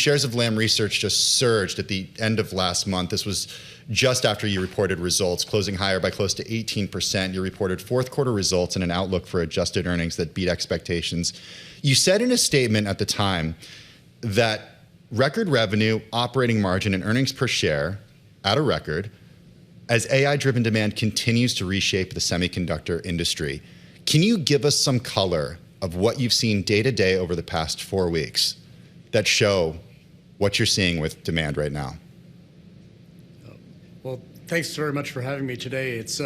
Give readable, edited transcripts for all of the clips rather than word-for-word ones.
Shares of Lam Research just surged at the end of last month. This was just after you reported results, closing higher by close to 18%. You reported fourth quarter results and an outlook for adjusted earnings that beat expectations. You said in a statement at the time that record revenue, operating margin, and earnings per share at a record as AI-driven demand continues to reshape the semiconductor industry. Can you give us some color of what you've seen day to day over the past 4 weeks that show what you're seeing with demand right now? Well, thanks very much for having me today. It's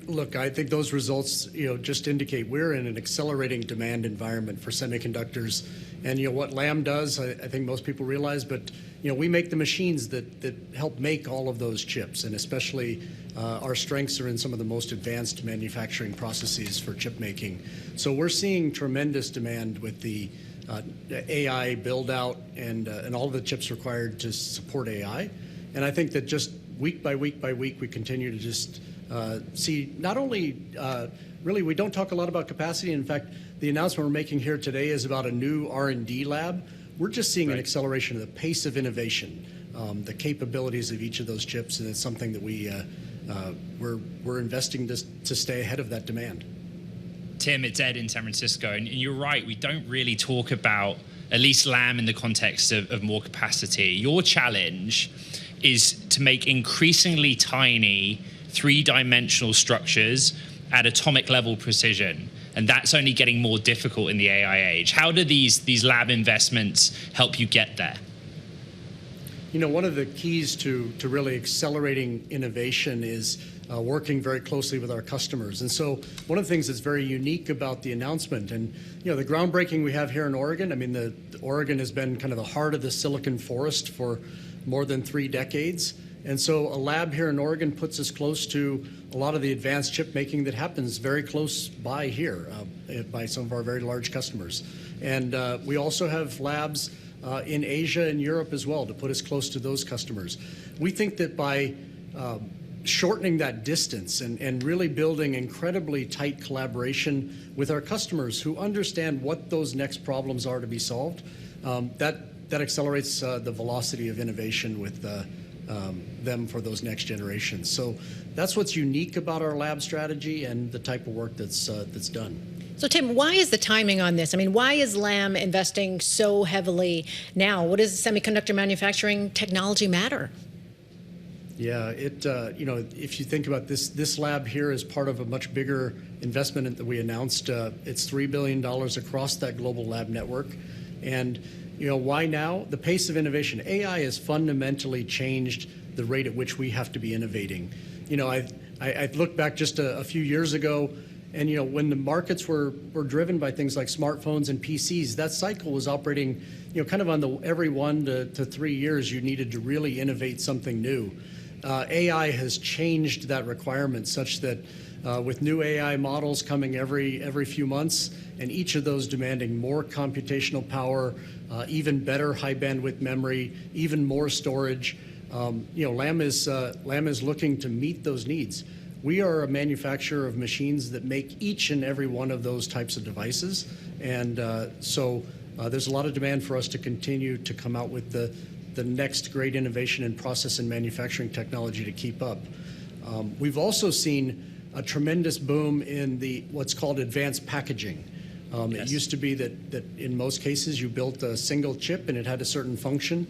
look, I think those results, just indicate we're in an accelerating demand environment for semiconductors. And what Lam does, I think most people realize, but we make the machines that help make all of those chips, and especially our strengths are in some of the most advanced manufacturing processes for chip making. So we're seeing tremendous demand with the AI build out and all of the chips required to support AI. And I think that just week by week by week, we continue to just see not only, really, we don't talk a lot about capacity. In fact, the announcement we're making here today is about a new R&D lab. We're just seeing an acceleration of the pace of innovation, the capabilities of each of those chips, and it's something that we're investing to stay ahead of that demand. Tim, it's Ed in San Francisco, and you're right, we don't really talk about, at least Lam, in the context of more capacity. Your challenge is to make increasingly tiny three-dimensional structures at atomic level precision, and that's only getting more difficult in the AI age. How do these lab investments help you get there? One of the keys to really accelerating innovation is working very closely with our customers. And so one of the things that's very unique about the announcement and the groundbreaking we have here in Oregon, I mean, the Oregon has been kind of the heart of the Silicon Forest for more than 3 decades. And so a lab here in Oregon puts us close to a lot of the advanced chip making that happens very close by here by some of our very large customers. And we also have labs in Asia and Europe as well to put us close to those customers. We think that by shortening that distance and really building incredibly tight collaboration with our customers who understand what those next problems are to be solved, that accelerates the velocity of innovation with them for those next generations. So that's what's unique about our lab strategy and the type of work that's done. So Tim, why is the timing on this? I mean, why is Lam investing so heavily now? What does semiconductor manufacturing technology matter? Yeah, if you think about this lab here is part of a much bigger investment that we announced. It's $3 billion across that global lab network. And why now? The pace of innovation. AI has fundamentally changed the rate at which we have to be innovating. I look back just a few years ago, and when the markets were driven by things like smartphones and PCs, that cycle was operating, kind of on the every 1 to 3 years, you needed to really innovate something new. AI has changed that requirement such that with new AI models coming every few months, and each of those demanding more computational power, even better high bandwidth memory, even more storage, Lam is looking to meet those needs. We are a manufacturer of machines that make each and every one of those types of devices, and so there's a lot of demand for us to continue to come out with the next great innovation in process and manufacturing technology to keep up. We've also seen a tremendous boom in what's called advanced packaging. Yes. It used to be that in most cases you built a single chip and it had a certain function,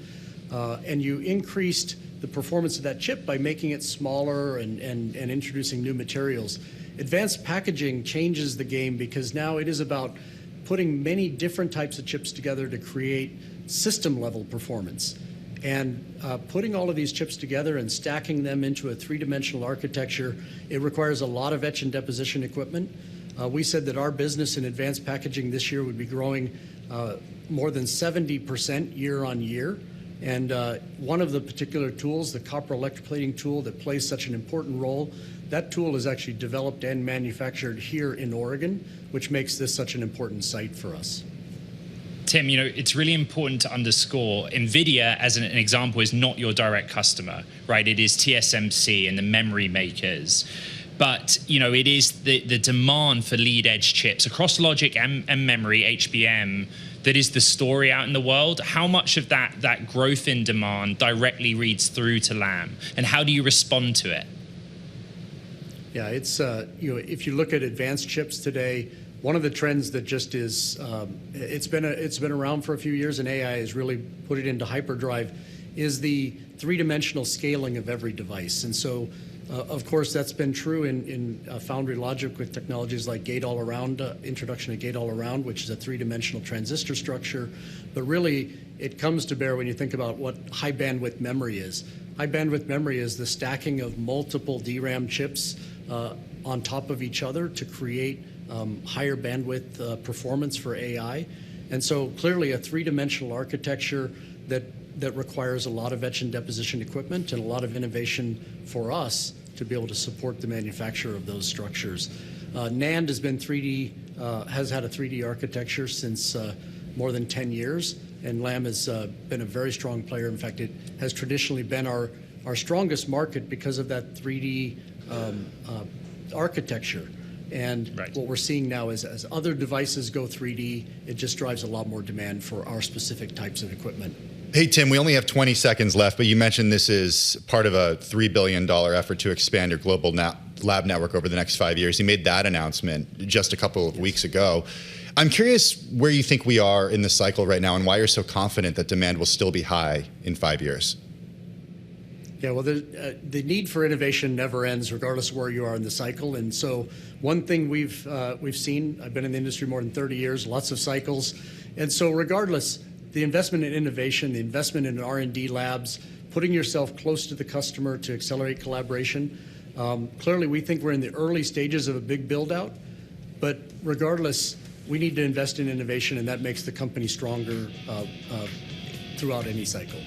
and you increased the performance of that chip by making it smaller and introducing new materials. Advanced packaging changes the game because now it is about putting many different types of chips together to create system-level performance. And putting all of these chips together and stacking them into a 3-dimensional architecture, it requires a lot of etch and deposition equipment. We said that our business in advanced packaging this year would be growing more than 70% year on year. And one of the particular tools, the copper electroplating tool that plays such an important role, that tool is actually developed and manufactured here in Oregon, which makes this such an important site for us. Tim, it's really important to underscore NVIDIA, as an example, is not your direct customer, right? It is TSMC and the memory makers. But, it is the demand for lead edge chips across logic and memory, HBM, that is the story out in the world. How much of that growth in demand directly reads through to Lam, and how do you respond to it? Yeah, it's if you look at advanced chips today, one of the trends that just is it's been around for a few years, and AI has really put it into hyperdrive, is the three-dimensional scaling of every device. And so, of course, that's been true in foundry logic with technologies like gate-all-around, introduction of gate-all-around, which is a three-dimensional transistor structure. But really, it comes to bear when you think about what high-bandwidth memory is. High-bandwidth memory is the stacking of multiple DRAM chips on top of each other to create higher bandwidth performance for AI. And so clearly a three-dimensional architecture that requires a lot of etch and deposition equipment and a lot of innovation for us to be able to support the manufacture of those structures. NAND has been has had a 3D architecture since more than 10 years, and Lam has been a very strong player. In fact, it has traditionally been our strongest market because of that 3D architecture. And right. What we're seeing now is as other devices go 3D, it just drives a lot more demand for our specific types of equipment. Hey, Tim, we only have 20 seconds left, but you mentioned this is part of a $3 billion effort to expand your global lab network over the next 5 years. You made that announcement just a couple of weeks ago. I'm curious where you think we are in the cycle right now and why you're so confident that demand will still be high in 5 years. Yeah, well, the need for innovation never ends, regardless of where you are in the cycle. And so, one thing we've seen, I've been in the industry more than 30 years, lots of cycles, and so regardless, the investment in innovation, the investment in R&D labs, putting yourself close to the customer to accelerate collaboration. Clearly, we think we're in the early stages of a big build-out, but regardless, we need to invest in innovation, and that makes the company stronger throughout any cycle.